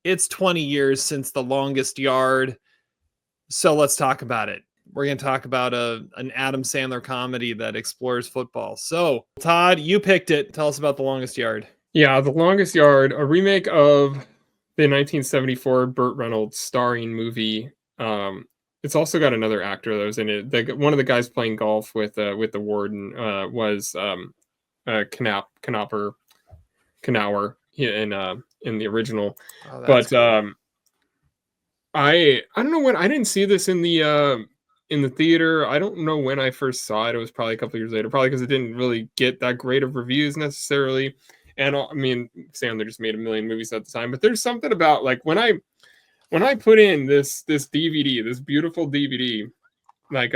It's 20 years since The Longest Yard. So let's talk about it. We're going to talk about an Adam Sandler comedy that explores football. So, Todd, you picked it. Tell us about The Longest Yard. Yeah, The Longest Yard, a remake of the 1974 Burt Reynolds starring movie. It's also got another actor that was in it. One of the guys playing golf with the warden was Knauer in the original. Oh, that's But cool. I don't know when I didn't see this in the theater. I don't know when I first saw it. It was probably a couple years later, probably because it didn't really get that great of reviews necessarily. And I mean, Sandler just made a million movies at the time, but there's something about like when I put in this DVD, this beautiful DVD, like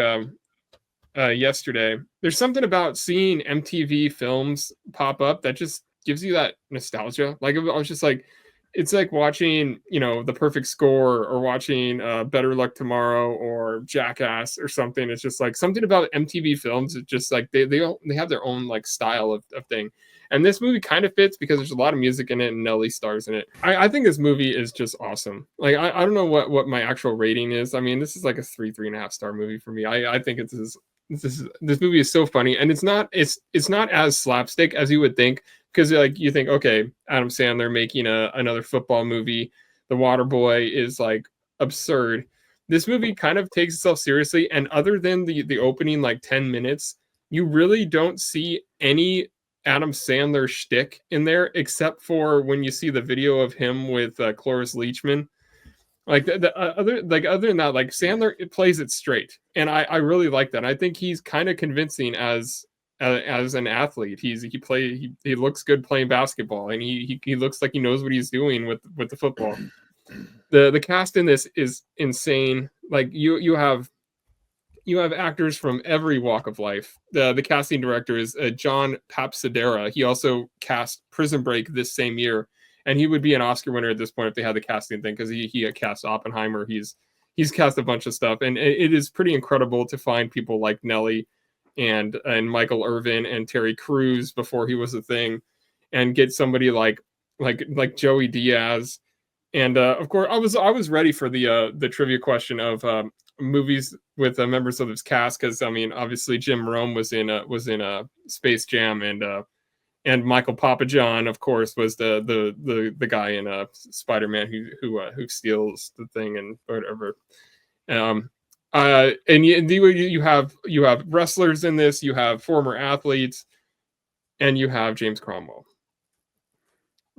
yesterday, there's something about seeing MTV films pop up that just gives you that nostalgia. Like I was just like, it's like watching, The Perfect Score or watching Better Luck Tomorrow or Jackass or something. It's just like something about MTV films. It's just like they have their own like style of thing. And this movie kind of fits because there's a lot of music in it and Nelly stars in it. I think this movie is just awesome. Like I don't know what my actual rating is. I mean, this is like a 3.5 star movie for me. I think this movie is so funny, and it's not as slapstick as you would think, because like you think, okay, Adam Sandler making another football movie, The Waterboy is like absurd. This movie kind of takes itself seriously, and other than the opening like 10 minutes, you really don't see any Adam Sandler shtick in there, except for when you see the video of him with Cloris Leachman. Like other than that, like Sandler, it plays it straight, and I really like that. I think he's kind of convincing as an athlete. He looks good playing basketball, and he looks like he knows what he's doing with the football. The cast in this is insane. Like you have actors from every walk of life. The casting director is John Papsidera. He also cast Prison Break this same year, and he would be an Oscar winner at this point if they had the casting thing, because he had cast Oppenheimer. He's cast a bunch of stuff, and it is pretty incredible to find people like Nelly and Michael Irvin and Terry Crews before he was a thing, and get somebody like Joey Diaz. And of course, I was ready for the trivia question of movies with members of this cast, because I mean, obviously Jim Rome was in Space Jam, and Michael Papajohn, of course, was the guy in Spider-Man who steals the thing and whatever. And you have wrestlers in this, you have former athletes, and you have James Cromwell.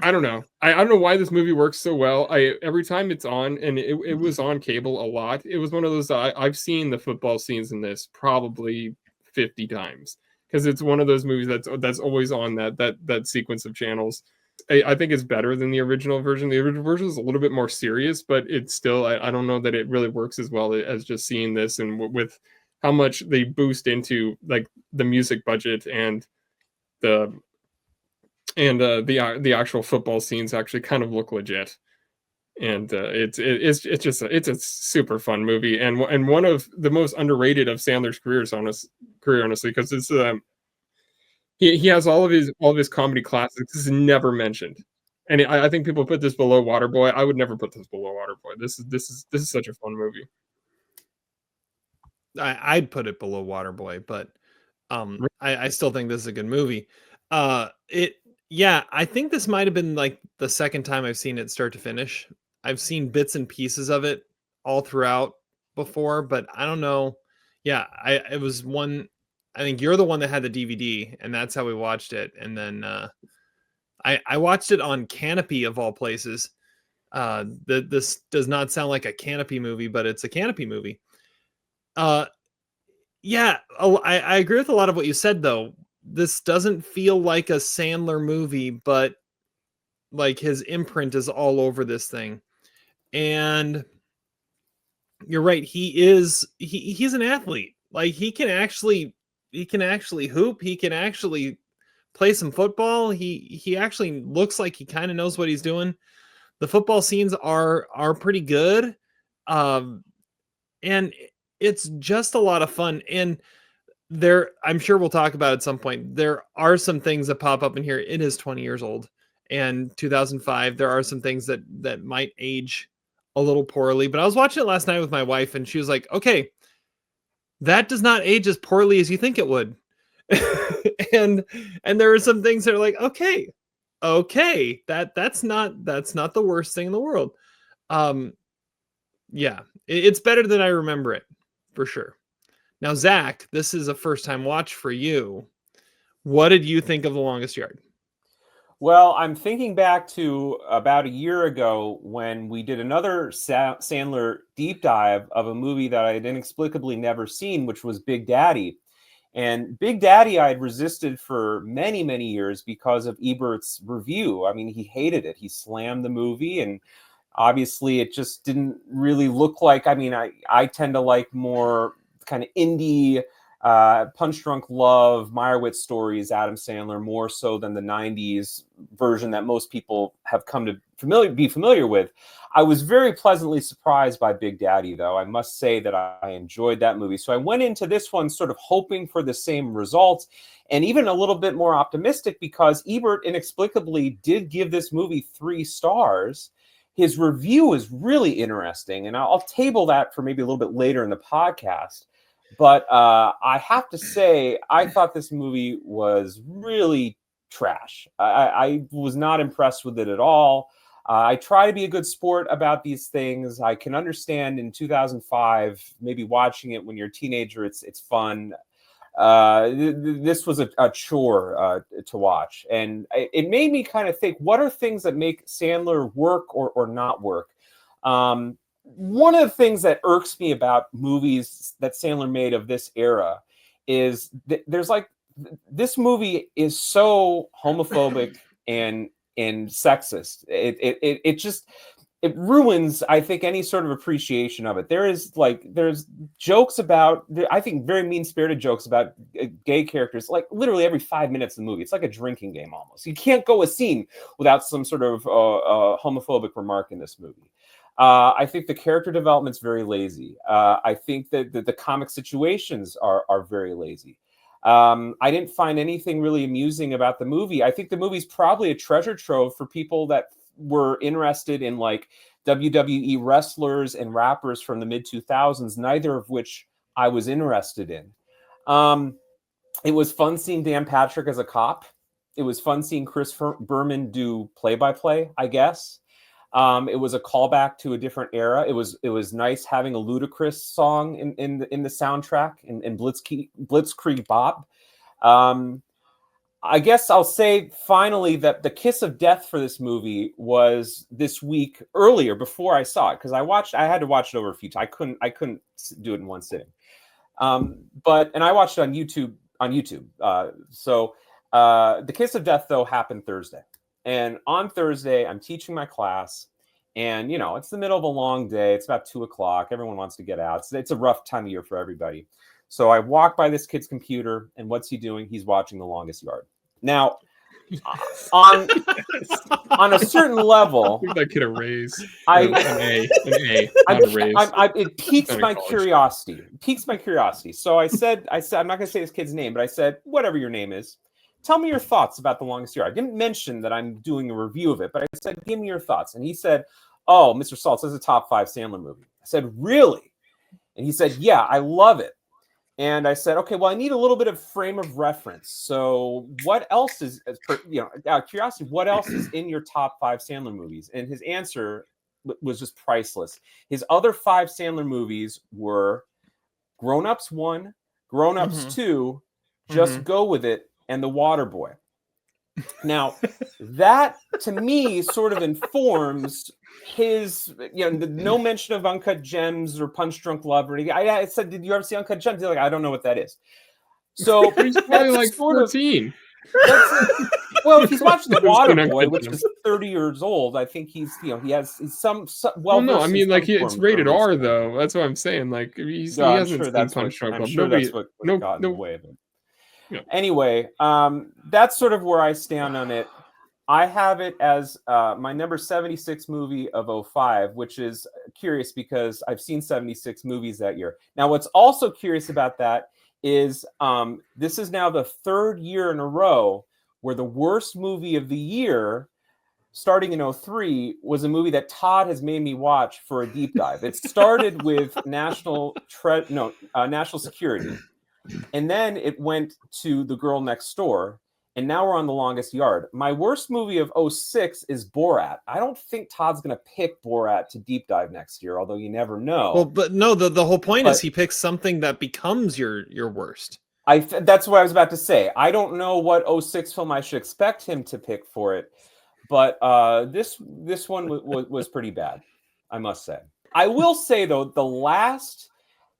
I don't know. I don't know why this movie works so well. Every time it's on, and it was on cable a lot. It was one of those I've seen the football scenes in this probably 50 times, because it's one of those movies that's always on that sequence of channels. I think it's better than the original version. The original version is a little bit more serious, but it's still I don't know that it really works as well as just seeing this, and with how much they boost into like the music budget and the actual football scenes actually kind of look legit. And it's a super fun movie, and one of the most underrated of Sandler's career, honestly, because it's he has all of his comedy classics. This is never mentioned, and I think people put this below Waterboy. I would never put this below Waterboy. This is such a fun movie. I'd put it below Waterboy, but I still think this is a good movie. Yeah, I think this might have been like the second time I've seen it start to finish. I've seen bits and pieces of it all throughout before, but I don't know. Yeah, it was one. I think you're the one that had the DVD, and that's how we watched it. And then I watched it on Canopy of all places. This does not sound like a Canopy movie, but it's a Canopy movie. Yeah, I agree with a lot of what you said, though. This doesn't feel like a Sandler movie, but like his imprint is all over this thing. And you're right, he's an athlete. Like he can actually hoop, he can actually play some football. He actually looks like he kind of knows what he's doing. The football scenes are pretty good. And it's just a lot of fun. And I'm sure we'll talk about at some point, there are some things that pop up in here. It is 20 years old, and 2005. There are some things that might age a little poorly, but I was watching it last night with my wife, and she was like, "Okay, that does not age as poorly as you think it would." and there are some things that are like, okay, that's not the worst thing in the world. Yeah, it's better than I remember it, for sure. Now, Zach, this is a first time watch for you. What did you think of The Longest Yard? Well, I'm thinking back to about a year ago when we did another Sandler deep dive of a movie that I had inexplicably never seen, which was Big Daddy. And Big Daddy I had resisted for many, many years because of Ebert's review. I mean, he hated it. He slammed the movie, and obviously it just didn't really look like, I mean, I tend to like more kind of indie, Punch Drunk Love, Meyerowitz stories, Adam Sandler, more so than the 90s version that most people have come to be familiar with. I was very pleasantly surprised by Big Daddy, though. I must say that I enjoyed that movie. So I went into this one sort of hoping for the same results, and even a little bit more optimistic because Ebert inexplicably did give this movie 3 stars. His review is really interesting, and I'll table that for maybe a little bit later in the podcast. But I have to say, I thought this movie was really trash. I was not impressed with it at all. I try to be a good sport about these things. I can understand in 2005, maybe watching it when you're a teenager, it's fun. This was a chore to watch. And it made me kind of think, what are things that make Sandler work or not work? One of the things that irks me about movies that Sandler made of this era is there's like, this movie is so homophobic and sexist. It just, it ruins, I think, any sort of appreciation of it. There's jokes about, I think, very mean-spirited jokes about gay characters, like literally every 5 minutes of the movie. It's like a drinking game almost. You can't go a scene without some sort of homophobic remark in this movie. I think the character development's very lazy. I think that the comic situations are very lazy. I didn't find anything really amusing about the movie. I think the movie's probably a treasure trove for people that were interested in like WWE wrestlers and rappers from the mid 2000s, neither of which I was interested in. It was fun seeing Dan Patrick as a cop. It was fun seeing Chris Berman do play-by-play, I guess. It was a callback to a different era. It was nice having a Ludacris song in the soundtrack in Blitzkrieg Bop. I guess I'll say finally that the kiss of death for this movie was this week earlier before I saw it, because I had to watch it over a few times. I couldn't do it in one sitting. And I watched it on YouTube. The kiss of death though happened Thursday. And on Thursday, I'm teaching my class, and it's the middle of a long day. It's about 2:00. Everyone wants to get out. So it's a rough time of year for everybody. So I walk by this kid's computer, and what's he doing? He's watching The Longest Yard. Now, on a certain level, Give that kid a raise. An A, not a raise. It piques my curiosity. So I said, I'm not going to say this kid's name, but I said, whatever your name is, tell me your thoughts about The Longest Yard. I didn't mention that I'm doing a review of it, but I said, give me your thoughts. And he said, oh, Mr. Saltz, this is a top 5 Sandler movie. I said, really? And he said, yeah, I love it. And I said, okay, well, I need a little bit of frame of reference. So what else is, out of curiosity, what else is in your top 5 Sandler movies? And his answer was just priceless. His other 5 Sandler movies were Grown Ups 1, Grown Ups 2, Just Go With It, and The Waterboy. Now, that to me sort of informs his, no mention of Uncut Gems or Punch Drunk Love or anything. I said, did you ever see Uncut Gems? He's like, I don't know what that is. So he's probably like 14. Well, if he's watching The Waterboy, which is 30 years old, I think he's some well. No, I mean, like it's rated R though. That's what I'm saying. Like he hasn't seen Punch Drunk Love. I'm sure that's what got in the way of it. Yeah. Anyway, that's sort of where I stand on it. I have it as my number 76 movie of 2005, which is curious because I've seen 76 movies that year. Now, what's also curious about that is this is now the 3rd year in a row where the worst movie of the year starting in 2003, was a movie that Todd has made me watch for a deep dive. It started with National Security, and then it went to The Girl Next Door, and now we're on The Longest Yard. My worst movie of 2006 is Borat. I don't think Todd's going to pick Borat to deep dive next year, although you never know. Well, but no, the whole point is he picks something that becomes your worst. That's what I was about to say. I don't know what 2006 film I should expect him to pick for it, but this one was pretty bad, I must say. I will say, though, the last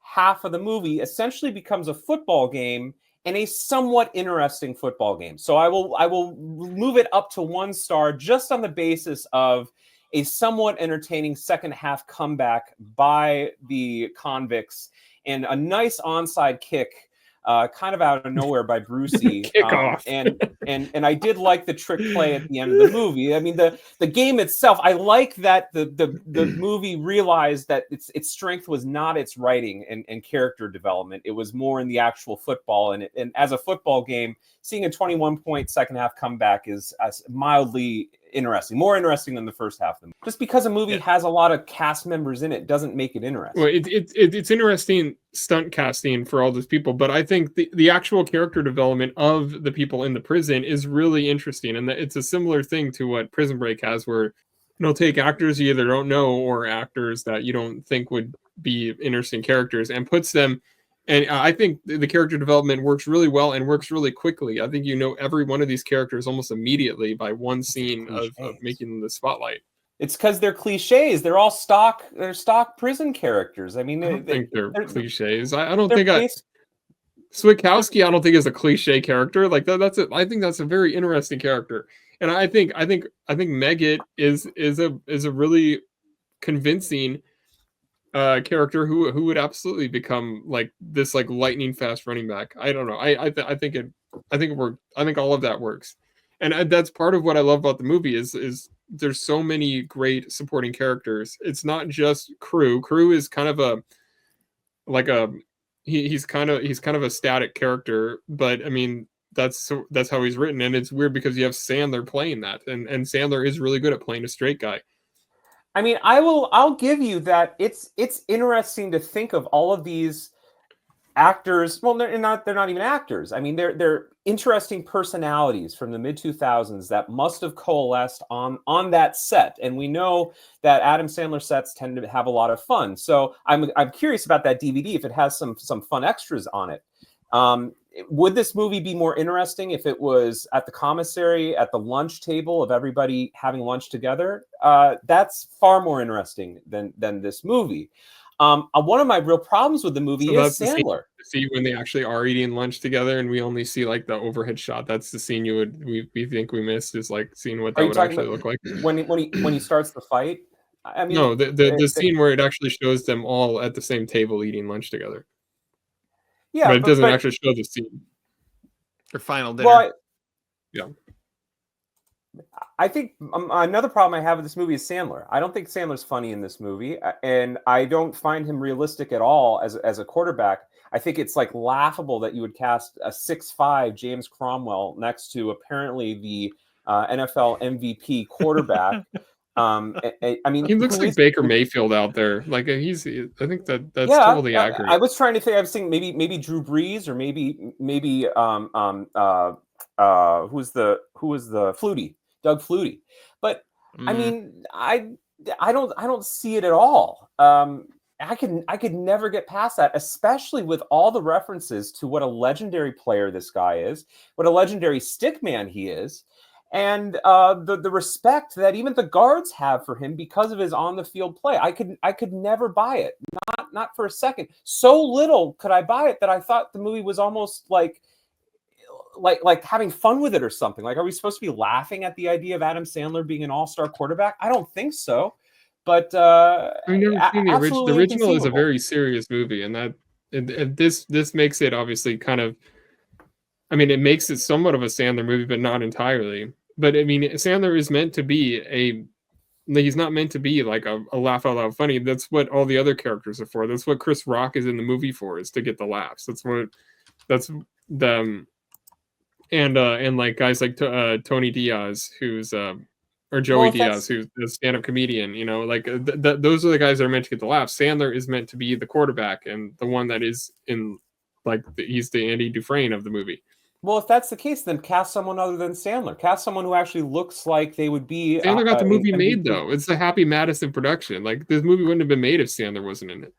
half of the movie essentially becomes a football game, and a somewhat interesting football game. So I will move it up to 1 star just on the basis of a somewhat entertaining second half comeback by the convicts and a nice onside kick, kind of out of nowhere by Brucey. Kickoff. And I did like the trick play at the end of the movie. I mean, the game itself, I like that the movie realized that its strength was not its writing and character development. It was more in the actual football. And as a football game, seeing a 21-point second half comeback is mildly interesting, more interesting than the first half of the movie. Just because a movie has a lot of cast members in it doesn't make it interesting. Well, it's interesting stunt casting for all those people, but I think the actual character development of the people in the prison is really interesting, and it's a similar thing to what Prison Break has, where they'll take actors you either don't know or actors that you don't think would be interesting characters and puts them. And I think the character development works really well and works really quickly. I think you know every one of these characters almost immediately by one scene of making the spotlight. It's because they're cliches. They're all stock. They're stock prison characters. I mean, I don't think they're cliches. I don't think Switkowski, I don't think is a cliche character. Like I think that's a very interesting character. And I think Megget is a really convincing character who would absolutely become like this like lightning fast running back. I don't know. I think it worked. I think all of that works, and that's part of what I love about the movie is there's so many great supporting characters. It's not just Crew. Crew is kind of he's kind of a static character, but I mean that's how he's written, and it's weird because you have Sandler playing that, and Sandler is really good at playing a straight guy. I mean, I'll give you that it's interesting to think of all of these actors. Well, they're not even actors. I mean, they're interesting personalities from the mid-2000s that must have coalesced on that set. And we know that Adam Sandler sets tend to have a lot of fun. So I'm curious about that DVD if it has some fun extras on it. Would this movie be more interesting if it was at the commissary, at the lunch table of everybody having lunch together? That's far more interesting than this movie. One of my real problems with the movie is Sandler. See when they actually are eating lunch together, and we only see like the overhead shot. That's the scene we think we missed, is like seeing what that would actually look like when he starts the fight. I mean, no, the scene where it actually shows them all at the same table eating lunch together. Yeah, but it doesn't actually show the scene. Their final dinner. Well, yeah. I think another problem I have with this movie is Sandler. I don't think Sandler's funny in this movie, and I don't find him realistic at all as a quarterback. I think it's like laughable that you would cast a 6'5" James Cromwell next to apparently the NFL MVP quarterback. I mean, he looks like Baker Mayfield out there. Like I think that's totally accurate. I was trying to think. I was thinking maybe Drew Brees or maybe who was the Flutie, Doug Flutie. But I mean, I don't see it at all. I could never get past that, especially with all the references to what a legendary player this guy is, what a legendary stickman he is. And the respect that even the guards have for him because of his on the field play, I could never buy it, not for a second. So little could I buy it that I thought the movie was almost like having fun with it or something. Like, are we supposed to be laughing at the idea of Adam Sandler being an all-star quarterback? I don't think so. But I've never seen the original. The original is a very serious movie, and this makes it obviously kind of. I mean, it makes it somewhat of a Sandler movie, but not entirely. But I mean, Sandler is meant to be he's not meant to be like a laugh out loud funny. That's what all the other characters are for. That's what Chris Rock is in the movie for, is to get the laughs. And like guys like Tony Diaz, who's or Joey if Diaz, who's a stand-up comedian. You know, like those are the guys that are meant to get the laughs. Sandler is meant to be the quarterback and the one that is in, like, he's the Andy Dufresne of the movie. Well, if that's the case, then cast someone other than Sandler. Cast someone who actually looks like they would be. Sandler got the movie an made, MVP. though. It's the Happy Madison production. Like, this movie wouldn't have been made if Sandler wasn't in it.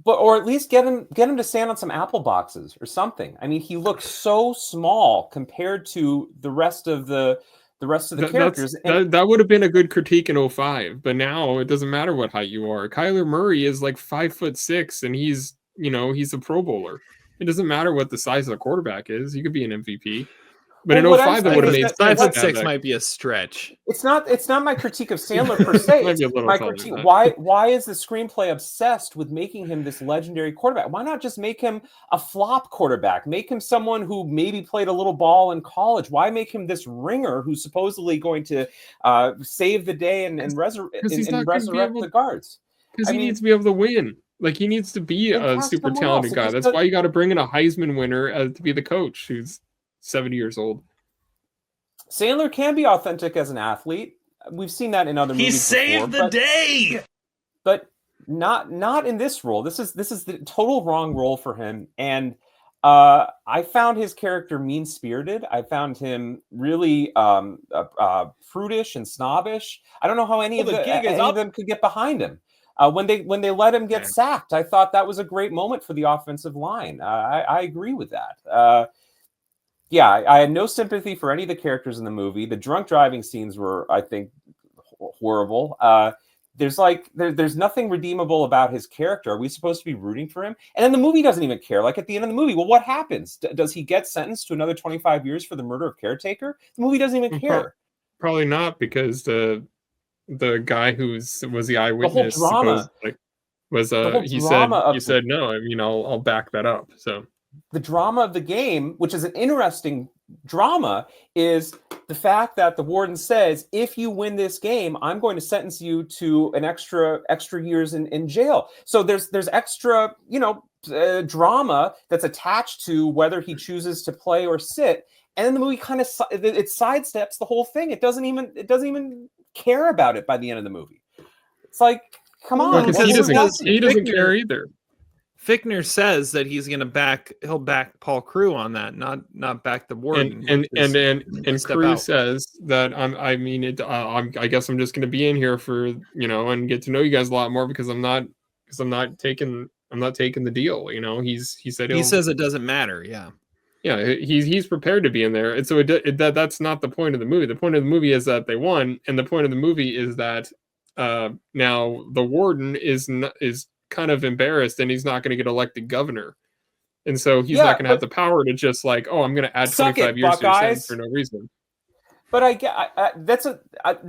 But or at least get him to stand on some apple boxes or something. I mean, he looks so small compared to the rest of the characters. That would have been a good critique in 05, but now it doesn't matter what height you are. Kyler Murray is like 5'6", and he's a Pro Bowler. It doesn't matter what the size of the quarterback is. You could be an MVP. But in 05, that would have made 5'6" might be a stretch. It's not my critique of Sandler per se. My critique. Why is the screenplay obsessed with making him this legendary quarterback? Why not just make him a flop quarterback? Make him someone who maybe played a little ball in college. Why make him this ringer who's supposedly going to save the day and resurrect the guards? Because he needs to be able to win. Like, he needs to be a super talented guy. That's why you got to bring in a Heisman winner to be the coach who's 70 years old. Sandler can be authentic as an athlete. We've seen that in other movies. He saved the day, but not in this role. This is the total wrong role for him. And I found his character mean-spirited. I found him really prudish and snobbish. I don't know how any of them could get behind him. When they let him get sacked, I thought that was a great moment for the offensive line. I agree with that. I had no sympathy for any of the characters in the movie. The drunk driving scenes were, I think, horrible. There's nothing redeemable about his character. Are we supposed to be rooting for him? And then the movie doesn't even care. Like, at the end of the movie, well, what happens? Does he get sentenced to another 25 years for the murder of Caretaker? The movie doesn't even care. Probably not, because the guy who was the eyewitness, the whole drama, he said no. I mean, I'll back that up. So the drama of the game, which is an interesting drama, is the fact that the warden says, if you win this game, I'm going to sentence you to an extra years in jail. So there's extra, drama that's attached to whether he chooses to play or sit. And then the movie kind of it sidesteps the whole thing. It doesn't even care about it by the end of the movie. It's like, come on, he doesn't care either. Fichtner says that he'll back Paul Crewe on that, not back the warden. And Crewe says that I guess I'm just going to be in here for, and get to know you guys a lot more, because I'm not taking the deal. He says it doesn't matter. Yeah. Yeah, he's prepared to be in there, and so that's not the point of the movie. The point of the movie is that they won, and the point of the movie is that now the warden is kind of embarrassed, and he's not going to get elected governor, and so he's not going to have the power to just like, I'm going to add 25 years to your sentence for no reason. But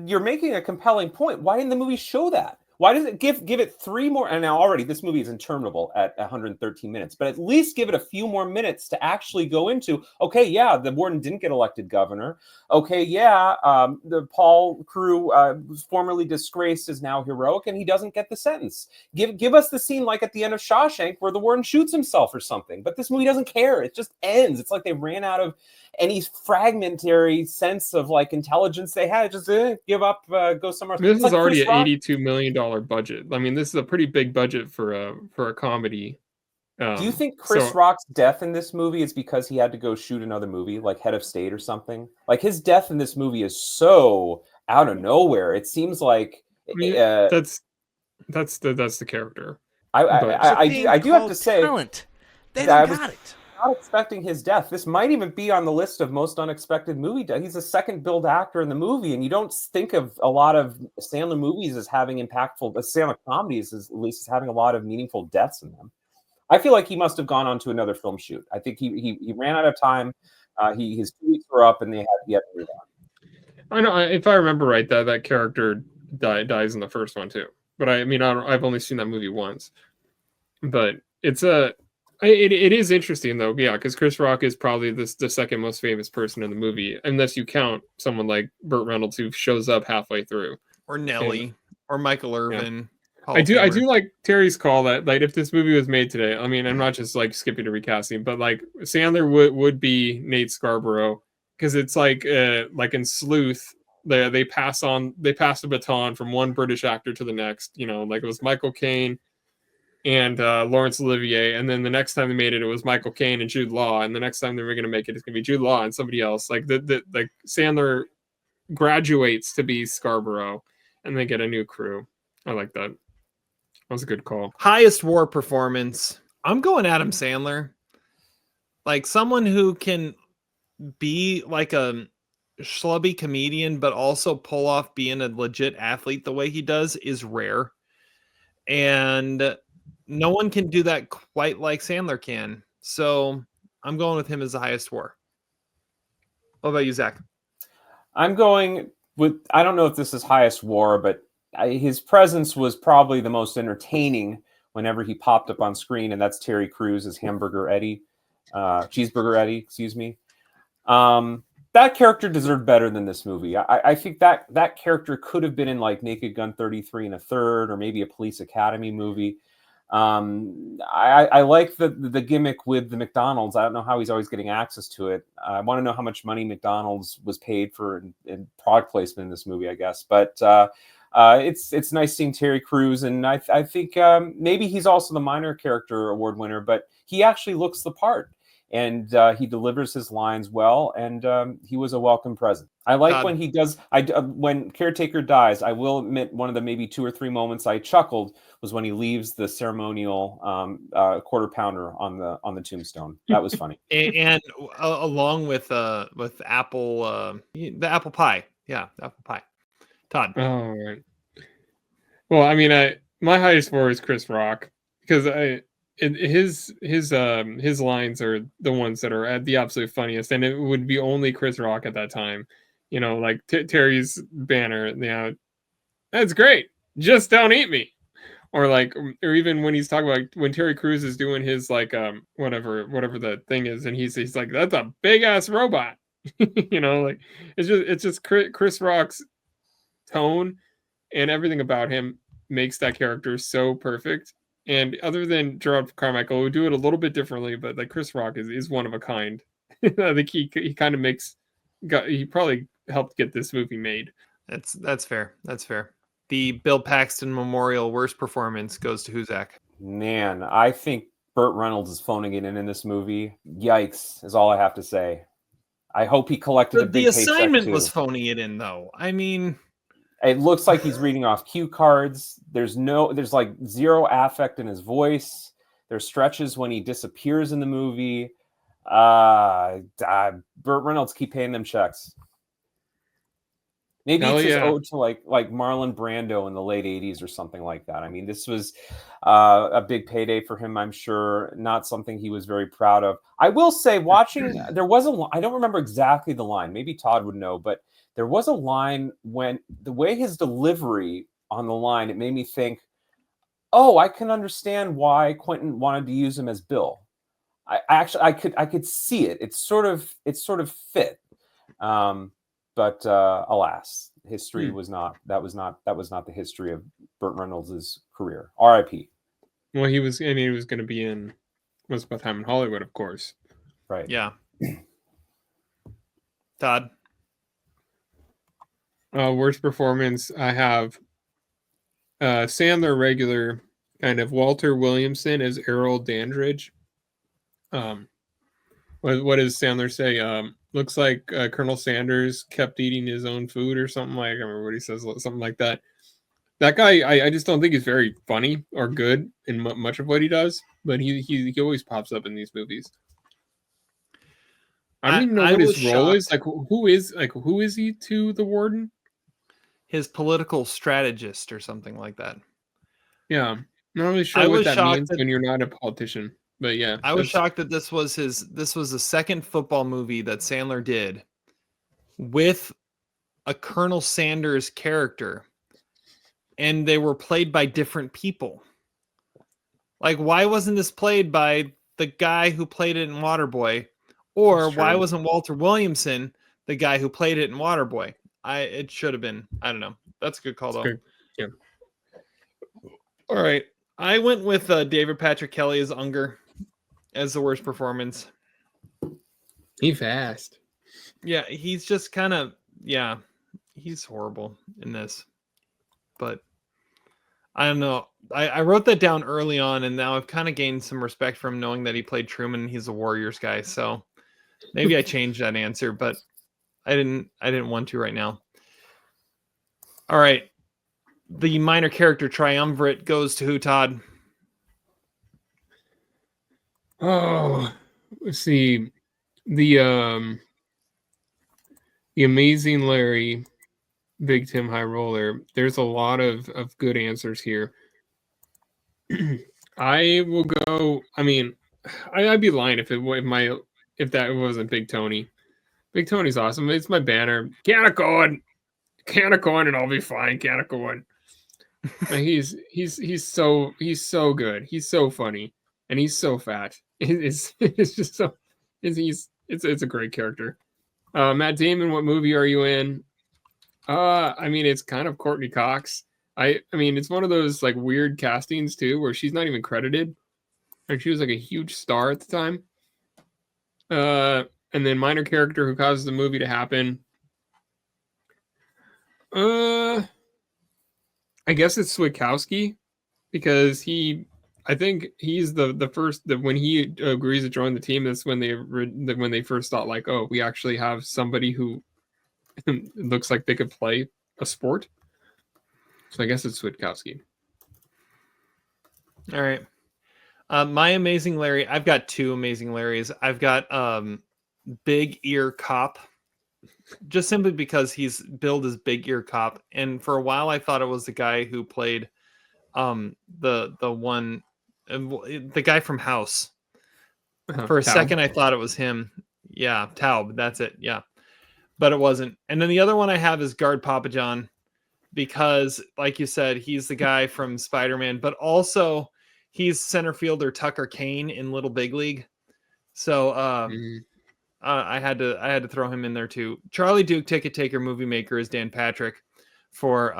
you're making a compelling point. Why didn't the movie show that? Why does it give it 3 more? And now already this movie is interminable at 113 minutes, but at least give it a few more minutes to actually go into, the warden didn't get elected governor. The Paul Crewe was formerly disgraced, is now heroic, and he doesn't get the sentence. Give us the scene like at the end of Shawshank where the warden shoots himself or something. But this movie doesn't care. It just ends. It's like they ran out of any fragmentary sense of like intelligence they had. Just give up, go somewhere. This is already an $82 million budget. I mean, this is a pretty big budget for a comedy. Do you think Chris Rock's death in this movie is because he had to go shoot another movie, like Head of State or something? Like, his death in this movie is so out of nowhere. It seems like that's the character. I do have to say, talent. They got it. Not expecting his death. This might even be on the list of most unexpected movie death. He's the second billed actor in the movie, and you don't think of a lot of Sandler movies as having impactful. Sandler comedies, at least, as having a lot of meaningful deaths in them. I feel like he must have gone on to another film shoot. I think he ran out of time. His 2 weeks were up, and he had to move on. I know, if I remember right, that character dies in the first one too. But I've only seen that movie once. But it is interesting though, because Chris Rock is probably the second most famous person in the movie, unless you count someone like Burt Reynolds, who shows up halfway through, or Nelly, or Michael Irvin. Yeah. I do like Terry's call that, like, if this movie was made today, I'm not just like skipping to recasting, but like Sandler would be Nate Scarborough, because it's like in Sleuth, they pass the baton from one British actor to the next. You know, like it was Michael Caine and Laurence Olivier, and then the next time they made it, it was Michael Caine and Jude Law, and the next time they were going to make it, it's going to be Jude Law and somebody else. Like like Sandler graduates to be Scarborough, and they get a new crew. I like that. That was a good call. Highest war performance. I'm going Adam Sandler. Like someone who can be like a schlubby comedian, but also pull off being a legit athlete the way he does is rare. And no one can do that quite like Sandler can. So I'm going with him as the highest war. What about you, Zach? I'm going with, I don't know if this is highest war, but his presence was probably the most entertaining whenever he popped up on screen, and that's Terry Crews as Cheeseburger Eddie, excuse me. That character deserved better than this movie. I think that character could have been in like Naked Gun 33 and a third, or maybe a Police Academy movie. I like the gimmick with the McDonald's. I don't know how he's always getting access to it. I want to know how much money McDonald's was paid for in product placement in this movie, I guess. But it's nice seeing Terry Crews, and I think maybe he's also the minor character award winner, but he actually looks the part. And he delivers his lines well, and he was a welcome present. I like when he does. When Caretaker dies, I will admit one of the maybe 2 or 3 moments I chuckled was when he leaves the ceremonial quarter pounder on the tombstone. That was funny. and along with apple, the apple pie. Yeah, apple pie. Todd. Oh, right. Well, I mean, my highest score is Chris Rock, because his lines are the ones that are at the absolute funniest, and it would be only Chris Rock at that time. You know, like Terry's banner. You know, that's great. Just don't eat me. Or even when he's talking about when Terry Crews is doing his like whatever the thing is, and he's like, that's a big ass robot. You know, like it's just Chris Rock's tone and everything about him makes that character so perfect. And other than Gerard Carmichael, who do it a little bit differently, but like Chris Rock is one of a kind. I think he kind of he probably helped get this movie made. That's fair. That's fair. The Bill Paxton Memorial worst performance goes to who, Zach? Man, I think Burt Reynolds is phoning it in this movie. Yikes, is all I have to say. I hope he collected a big The assignment too. was phoning it in, though. I mean, it looks like he's reading off cue cards. There's like zero affect in his voice. There's stretches when he disappears in the movie. Burt Reynolds, keep paying them checks. Maybe it's just owed to like Marlon Brando in the late 80s or something like that. I mean, this was a big payday for him, I'm sure. Not something he was very proud of. I will say, watching, there was I don't remember exactly the line. Maybe Todd would know, but there was a line when the way his delivery on the line, it made me think, oh, I can understand why Quentin wanted to use him as Bill. I could see it. It sort of fit. But alas, history was not the history of Burt Reynolds' career. R.I.P. Well, he was going to be in Once Upon a Time in Hollywood, of course. Right. Yeah. Todd. Worst performance, I have Sandler regular, kind of Walter Williamson as Errol Dandridge. What does Sandler say? Looks like Colonel Sanders kept eating his own food or something like. I remember what he says, something like that. That guy, I just don't think he's very funny or good in much of what he does, but he always pops up in these movies. I don't even know what his role is. Like, who is he to the warden? His political strategist or something like that. Yeah, I'm not really sure what that means when you're not a politician. But yeah, I was shocked that this was the second football movie that Sandler did with a Colonel Sanders character, and they were played by different people. Like, why wasn't this played by the guy who played it in Waterboy? Or why wasn't Walter Williamson the guy who played it in Waterboy? It should have been. I don't know. That's a good call, though. Good. Yeah. All right. I went with David Patrick Kelly as Unger as the worst performance. He fast. Yeah, he's just kind of, he's horrible in this. But I don't know. I wrote that down early on, and now I've kind of gained some respect from knowing that he played Truman and he's a Warriors guy. So maybe I changed that answer, but I didn't want to right now. All right. The minor character triumvirate goes to who, Todd? Oh, let's see. The Amazing Larry, Big Tim High Roller. There's a lot of good answers here. I will go. I mean, I'd be lying if that wasn't Big Tony. Big Tony's awesome. It's my banner. Can of corn, and I'll be fine. Can of corn. He's so good. He's so funny, and he's so fat. It's just so it's a great character. Matt Damon, what movie are you in? I mean, it's kind of Courtney Cox. I mean, it's one of those like weird castings too, where she's not even credited, and she was like a huge star at the time. And then minor character who causes the movie to happen. I guess it's Switkowski, because I think he's the first that when he agrees to join the team, that's when they first thought like, oh, we actually have somebody who looks like they could play a sport. So I guess it's Switkowski. All right. My Amazing Larry. I've got two Amazing Larrys. I've got Big Ear Cop, just simply because he's billed as Big Ear Cop, and for a while I thought it was the guy who played the guy from House. For a Taub. second I thought it was him. Yeah, Taub. That's it. Yeah, but it wasn't. And then the other one I have is Guard Papa John, because, like you said, he's the guy from Spider-Man, but also he's center fielder Tucker Kane in Little Big League. So I had to throw him in there too. Charlie Duke, Ticket Taker, Movie Maker is Dan Patrick for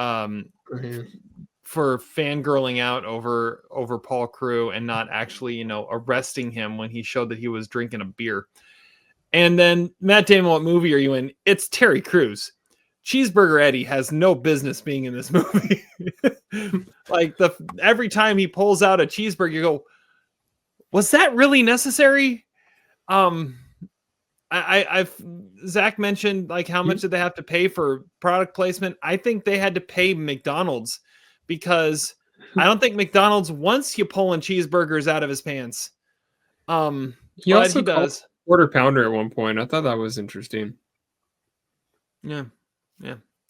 fangirling out over Paul Crew and not actually, arresting him when he showed that he was drinking a beer. And then Matt Damon, what movie are you in? It's Terry Crews. Cheeseburger Eddie has no business being in this movie. Like every time he pulls out a cheeseburger, you go, was that really necessary? Zach mentioned like how much did they have to pay for product placement? I think they had to pay McDonald's, because I don't think McDonald's wants you pulling cheeseburgers out of his pants. He also does quarter pounder at one point. I thought that was interesting. Yeah.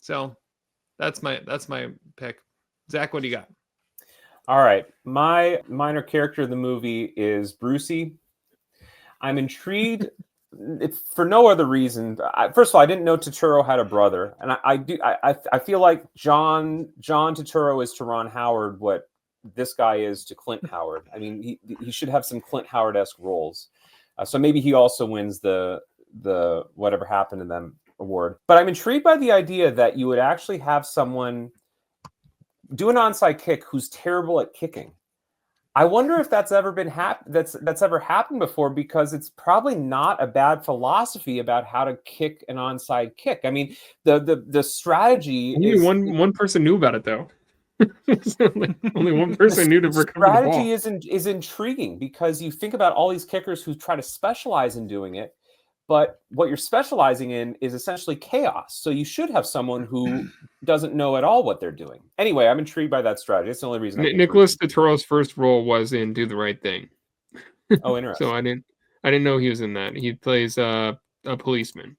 So that's my pick. Zach, what do you got? All right. My minor character in the movie is Brucey. I'm intrigued for no other reason. First of all, I didn't know Turturro had a brother, and I feel like John Turturro is to Ron Howard what this guy is to Clint Howard. I mean, he should have some Clint Howard-esque roles. So maybe he also wins the Whatever Happened to Them award. But I'm intrigued by the idea that you would actually have someone do an onside kick who's terrible at kicking. I wonder if that's ever been that's ever happened before, because it's probably not a bad philosophy about how to kick an onside kick. I mean, the strategy only one person knew about it though. only one person knew to recover the ball. Strategy is intriguing, because you think about all these kickers who try to specialize in doing it, but what you're specializing in is essentially chaos. So you should have someone who doesn't know at all what they're doing. Anyway, I'm intrigued by that strategy. It's the only reason. Nicholas Turturro's first role was in Do the Right Thing. Oh, interesting. So I didn't know he was in that. He plays a policeman.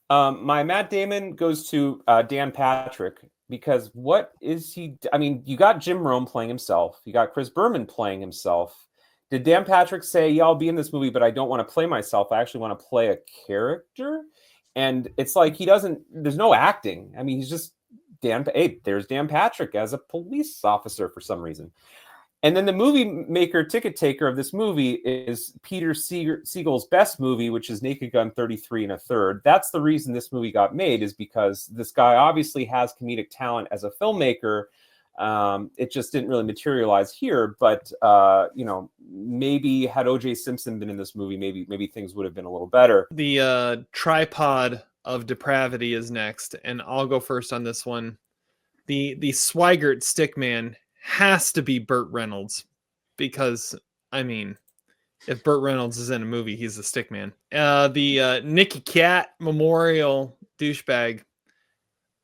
My Matt Damon goes to Dan Patrick, because what is he? I mean, you got Jim Rome playing himself. You got Chris Berman playing himself. Did Dan Patrick say, yeah, I'll be in this movie, but I don't want to play myself. I actually want to play a character? And it's like there's no acting. I mean, he's just there's Dan Patrick as a police officer for some reason. And then the movie maker, ticket taker of this movie is Peter Siegel's best movie, which is Naked Gun 33 1/3. That's the reason this movie got made, is because this guy obviously has comedic talent as a filmmaker. It just didn't really materialize here, but maybe had O.J. Simpson been in this movie, maybe things would have been a little better. The tripod of depravity is next, and I'll go first on this one. The Swigert stickman has to be Burt Reynolds, because I mean, if Burt Reynolds is in a movie, he's the stickman. The Nicky Cat Memorial douchebag.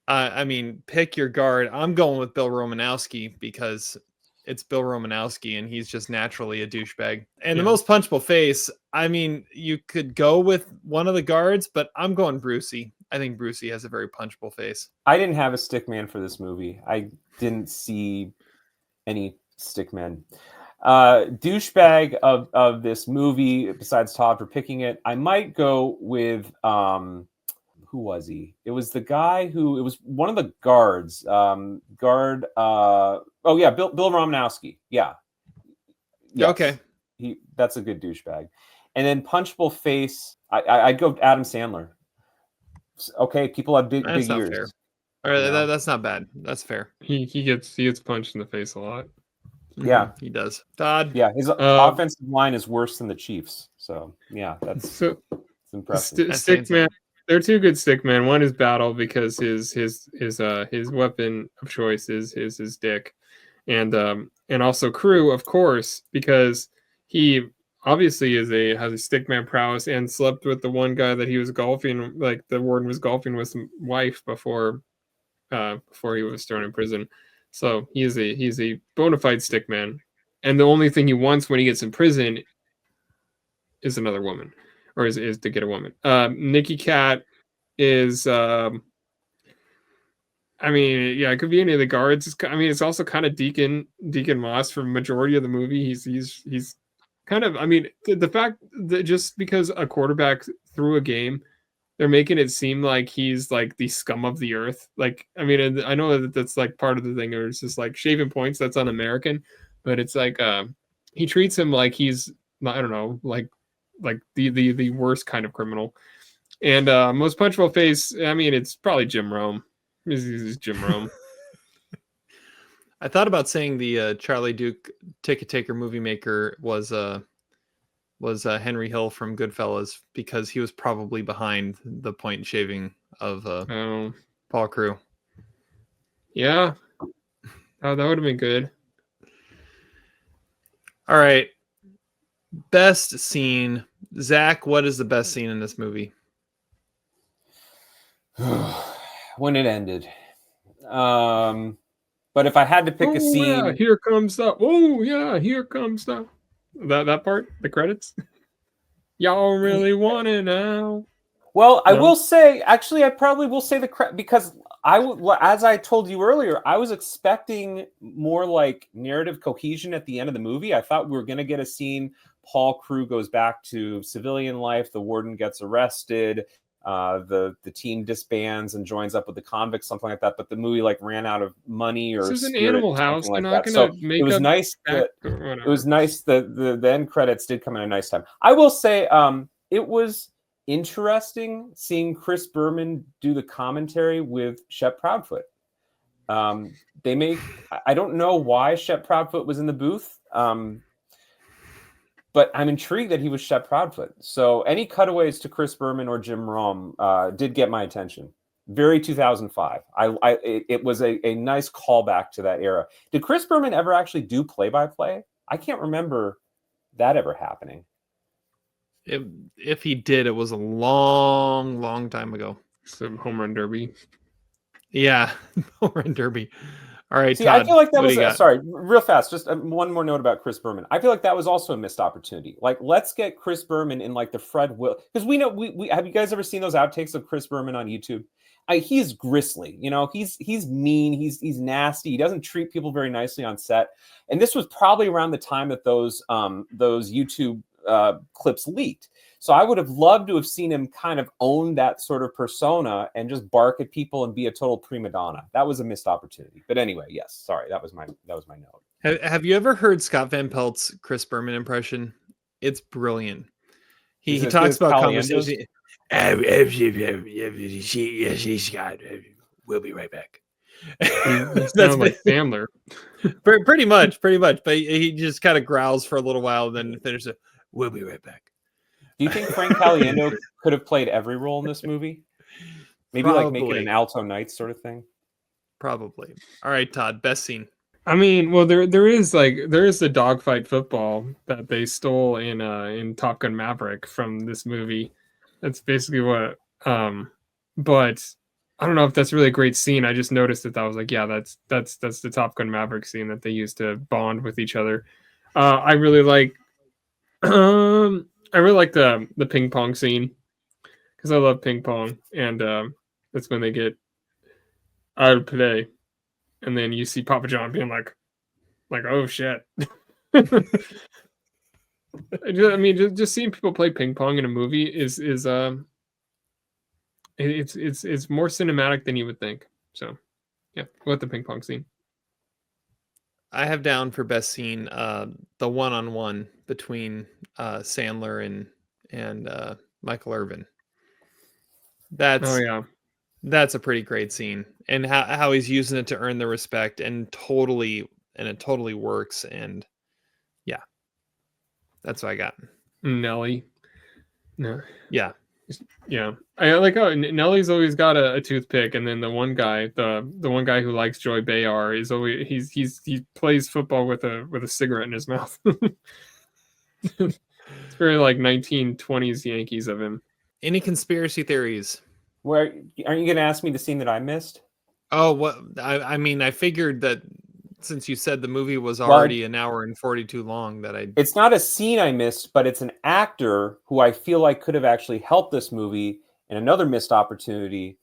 I mean, pick your guard. I'm going with Bill Romanowski because it's Bill Romanowski and he's just naturally a douchebag. And the most punchable face, I mean, you could go with one of the guards, but I'm going Brucey. I think Brucey has a very punchable face. I didn't have a stickman for this movie. I didn't see any stickmen. Douchebag of this movie, besides Todd for picking it, I might go with who was he? It was the guy who, it was one of the guards. Bill Romanowski. Yeah. Yes. Okay. That's a good douchebag. And then punchable face, I'd go Adam Sandler. Okay, people have big That's not ears. fair. All right, that's not bad. That's fair. He gets punched in the face a lot. Yeah, he does. Todd. Yeah, his offensive line is worse than the Chiefs. So yeah, that's impressive. Stickman. There are two good stickmen. One is Battle because his weapon of choice is his dick, and also Crew, of course, because he obviously has a stickman prowess and slept with the one guy that he was golfing, like the warden was golfing with his wife before he was thrown in prison. So he's a bona fide stickman, and the only thing he wants when he gets in prison is another woman, or is to get a woman. Nicky Cat is, I mean, yeah, it could be any of the guards. I mean, it's also kind of Deacon Moss for the majority of the movie. He's kind of, I mean, the fact that just because a quarterback threw a game, they're making it seem like he's like the scum of the earth. Like, I mean, I know that that's like part of the thing, or it's just like shaving points. That's un-American, but it's like he treats him like he's, I don't know, like the worst kind of criminal. And most punchable face, I mean, it's probably Jim Rome. He's Jim Rome. I thought about saying the Charlie Duke ticket taker movie maker was Henry Hill from Goodfellas, because he was probably behind the point shaving of Paul Crew. Yeah. Oh, that would have been good. All right. Best scene. Zach, what is the best scene in this movie? When it ended. But if I had to pick a scene, yeah, here comes that. Oh yeah, here comes that part, the credits. Y'all really want it now? Well, I will say, actually, I probably will say because as I told you earlier, I was expecting more like narrative cohesion at the end of the movie. I thought we were going to get a scene. Paul Crew goes back to civilian life. The warden gets arrested. The team disbands and joins up with the convicts, something like that. But the movie like ran out of money, or this is an Animal House. They're not going to make it was nice. It was nice that the end credits did come in a nice time. I will say, it was interesting seeing Chris Berman do the commentary with Shep Proudfoot. I don't know why Shep Proudfoot was in the booth. But I'm intrigued that he was Shep Proudfoot. So any cutaways to Chris Berman or Jim Rome did get my attention. Very 2005. It was a nice callback to that era. Did Chris Berman ever actually do play-by-play? I can't remember that ever happening. If he did, it was a long, long time ago. Some home run derby. Yeah, home run derby. All right, See, Todd, I feel like that was sorry, real fast. Just one more note about Chris Berman. I feel like that was also a missed opportunity. Like, let's get Chris Berman in like the Fred Will, because we know we have you guys ever seen those outtakes of Chris Berman on YouTube? He's grisly, you know. He's mean. He's nasty. He doesn't treat people very nicely on set. And this was probably around the time that those YouTube clips leaked. So I would have loved to have seen him kind of own that sort of persona and just bark at people and be a total prima donna. That was a missed opportunity. But anyway, yes, sorry, that was my note. Have you ever heard Scott Van Pelt's Chris Berman impression? It's brilliant. He talks about conversation. Scott, we'll be right back. That's like Sandler. Pretty much. But he just kind of growls for a little while, and then finishes it. We'll be right back. Do you think Frank Caliendo could have played every role in this movie? Maybe like make it an Alto Nights sort of thing. Probably. All right, Todd, best scene. I mean, well, there is the dogfight football that they stole in Top Gun Maverick from this movie. That's basically what. But I don't know if that's really a great scene. I just noticed that I was like, yeah, that's the Top Gun Maverick scene that they used to bond with each other. I really like the ping pong scene because I love ping pong, and that's when they get out of play, and then you see Papa John being like, oh shit. I mean, just seeing people play ping pong in a movie is it's more cinematic than you would think. So yeah, what the ping pong scene. I have down for best scene the one-on-one between Sandler and Michael Irvin. That's a pretty great scene, and how he's using it to earn the respect, and it totally works. And yeah, that's what I got. Nelly. No. Yeah. Yeah. I like how Nelly's always got a toothpick, and then the one guy who likes Joy Behar is always he plays football with a cigarette in his mouth. It's very like 1920s Yankees of him. Any conspiracy theories? Where aren't you going to ask me the scene that I missed? Oh, what I mean, I figured that since you said the movie was already an hour and 42 long, that it's not a scene I missed, but it's an actor who I feel like could have actually helped this movie, and another missed opportunity.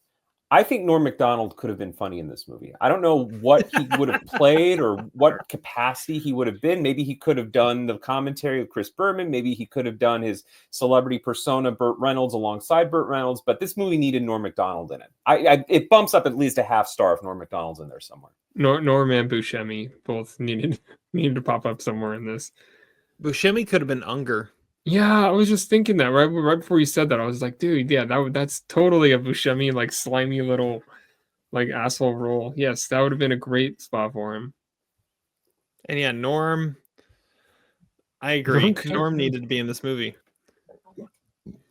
I think Norm Macdonald could have been funny in this movie. I don't know what he would have played or what capacity he would have been. Maybe he could have done the commentary with Chris Berman. Maybe he could have done his celebrity persona, Burt Reynolds, alongside Burt Reynolds. But this movie needed Norm Macdonald in it. It bumps up at least a half star if Norm Macdonald's in there somewhere. Norm and Buscemi both needed to pop up somewhere in this. Buscemi could have been Unger. Yeah, I was just thinking that right before you said that. I was like, dude, yeah, that's totally a Buscemi, like slimy little like asshole role. Yes, that would have been a great spot for him. And yeah, Norm, I agree. Norm needed to be in this movie.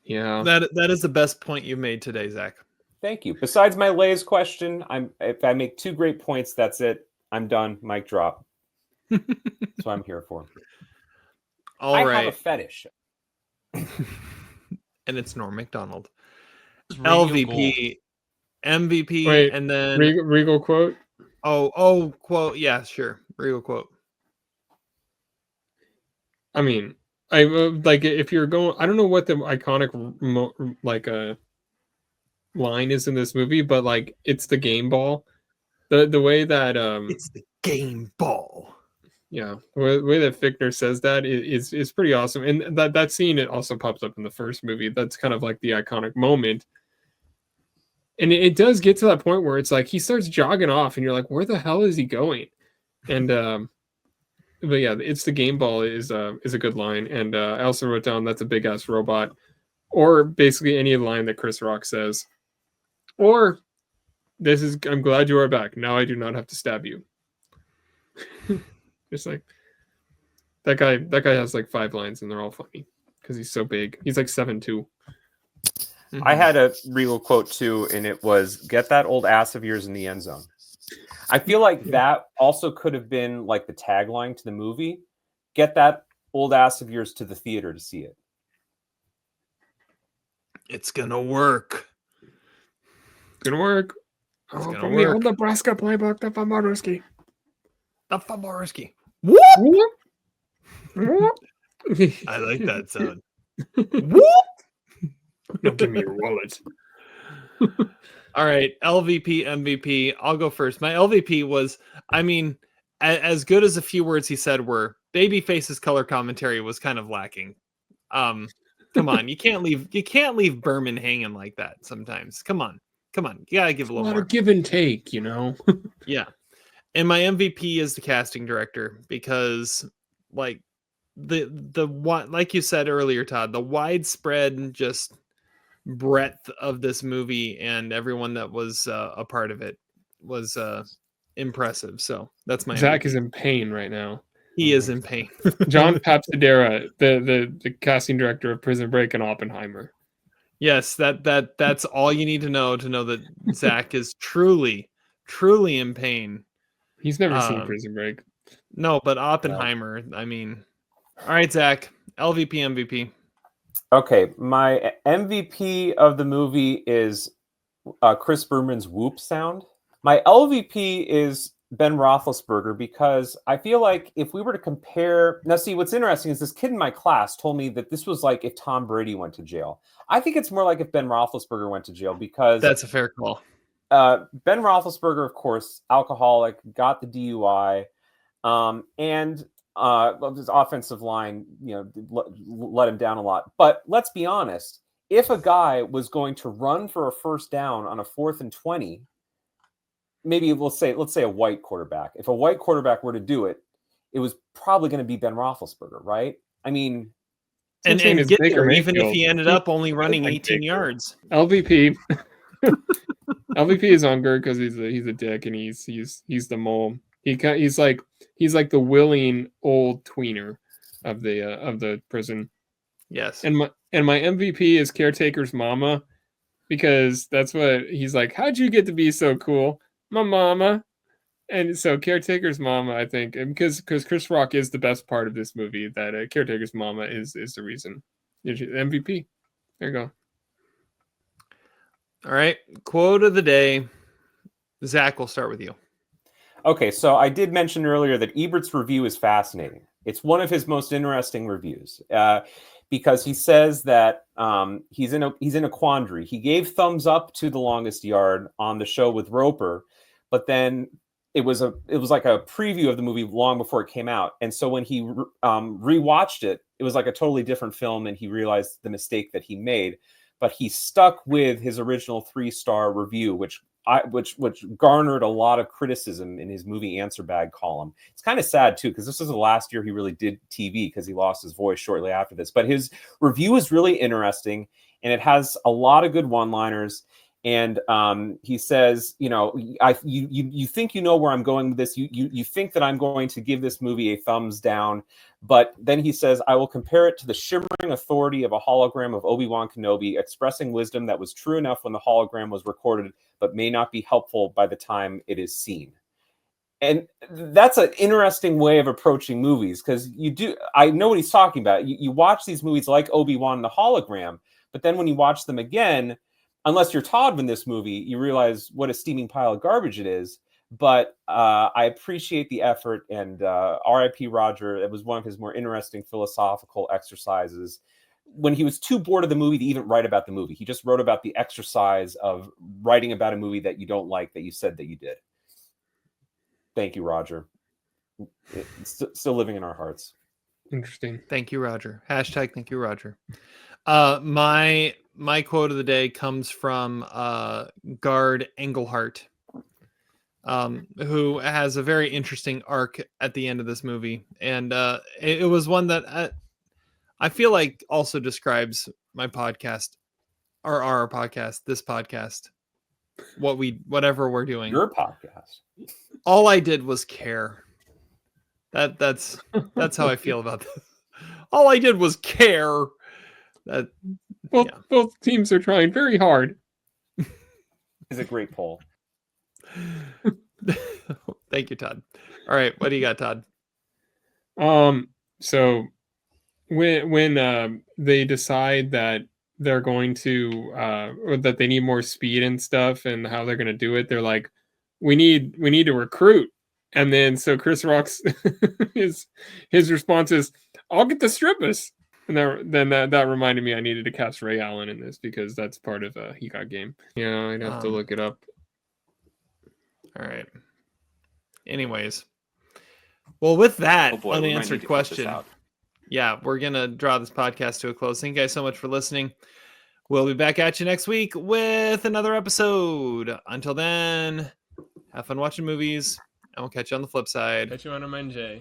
Yeah. That is the best point you made today, Zach. Thank you. Besides my Lay's question, if I make 2 great points, that's it. I'm done. Mic drop. That's what I'm here for. I have a fetish. And it's Norm Macdonald. LVP, MVP, wait, and then Regal quote. Oh, quote. Yeah, sure. Regal quote. I mean, I like if you're going. I don't know what the iconic line is in this movie, but like it's the game ball. The way that it's the game ball. Yeah, the way that Fichtner says that is pretty awesome, and that scene, it also pops up in the first movie. That's kind of like the iconic moment, and it does get to that point where it's like he starts jogging off, and you're like, where the hell is he going? And but yeah, it's the game ball is a good line, and I also wrote down that's a big ass robot, or basically any line that Chris Rock says, or I'm glad you are back. Now I do not have to stab you. It's like that guy has like 5 lines and they're all funny because he's so big. He's like 7'2". Mm-hmm. I had a Regal quote too, and it was, "Get that old ass of yours in the end zone." I feel like that also could have been like the tagline to the movie. Get that old ass of yours to the theater to see it. It's gonna work. It's gonna work. From the old Nebraska playbook, the Famorowski. Whoop! I like that sound. Whoop! Now give me your wallet. All right, LVP, MVP. I'll go first. My LVP was, I mean, as good as a few words he said were, Babyface's color commentary was kind of lacking. Come on, you can't leave Berman hanging like that sometimes. Come on, you gotta give a little more. Give and take, you know. Yeah. And my MVP is the casting director, because like the like you said earlier, Todd, the widespread just breadth of this movie and everyone that was a part of it was impressive. So that's my Zach MVP. Is in pain right now. He is in pain. John Papsidera, the casting director of Prison Break and Oppenheimer. Yes, that's all you need to know that Zach is truly in pain. He's never seen Um, Prison Break. No, but Oppenheimer. I mean, all right, Zach, LVP MVP. Okay, my MVP of the movie is Chris Berman's whoop sound. My LVP is Ben Roethlisberger because I feel like if we were to compare, now see what's interesting is this kid in my class told me that this was like if Tom Brady went to jail. I think it's more like if Ben Roethlisberger went to jail because That's a fair call. Ben Roethlisberger, of course, alcoholic, got the DUI, and his offensive line, let him down a lot. But let's be honest: if a guy was going to run for a first down on a 4th and 20, maybe let's say a white quarterback. If a white quarterback were to do it, it was probably going to be Ben Roethlisberger, right? I mean, and Saying is get Baker there, even if Mayfield. he ended He up only running like 18 Baker. yards. LVP. LVP is Unger because he's a dick and he's the mole. He's like the willing old tweener of the prison. Yes. And my MVP is Caretaker's mama because that's what he's like. How'd you get to be so cool, my mama? And so Caretaker's mama, I think, and because Chris Rock is the best part of this movie, that Caretaker's mama is the reason. MVP. There you go. All right. Quote of the day. Zach, we'll start with you. okay, so I did mention earlier that Ebert's review is fascinating. It's one of his most interesting reviews because he says that he's in a quandary. He gave thumbs up to The Longest Yard on the show with Roper, but then it was like a preview of the movie long before it came out, and so when he rewatched it, it was like a totally different film, and he realized the mistake that he made. But he stuck with his original 3-star review, which garnered a lot of criticism in his movie answer bag column. It's kind of sad too, because this is the last year he really did TV because he lost his voice shortly after this. But his review is really interesting, and it has a lot of good one-liners. And he says, you think you know where I'm going with this. You think that I'm going to give this movie a thumbs down. But then he says, I will compare it to the shimmering authority of a hologram of Obi-Wan Kenobi, expressing wisdom that was true enough when the hologram was recorded, but may not be helpful by the time it is seen. And that's an interesting way of approaching movies, because I know what he's talking about. You watch these movies like Obi-Wan and the hologram, but then when you watch them again, unless you're Todd in this movie, you realize what a steaming pile of garbage it is. But I appreciate the effort, and R.I.P. Roger. It was one of his more interesting philosophical exercises. When he was too bored of the movie to even write about the movie, he just wrote about the exercise of writing about a movie that you don't like, that you said that you did. Thank you, Roger. It's still living in our hearts. Interesting. Thank you, Roger. Hashtag thank you, Roger. My quote of the day comes from guard Englehart, who has a very interesting arc at the end of this movie. And it was one that I feel like also describes my podcast, or our podcast, this podcast, whatever we're doing. Your podcast. All I did was care. That's how I feel about this. All I did was care. Both teams are trying very hard. Is a great poll. Thank you, Todd. All right, what do you got, Todd? So when they decide that they're going to or that they need more speed and stuff, and how they're going to do it, they're like, we need to recruit. And then so Chris Rock's his response is, I'll get the strippers. And that reminded me I needed to cast Ray Allen in this, because that's part of He Got Game. Yeah, I'd have to look it up. All right. Anyways, well, with that unanswered question, yeah, we're gonna draw this podcast to a close. Thank you guys so much for listening. We'll be back at you next week with another episode. Until then, have fun watching movies, and we'll catch you on the flip side. Catch you on a Monday.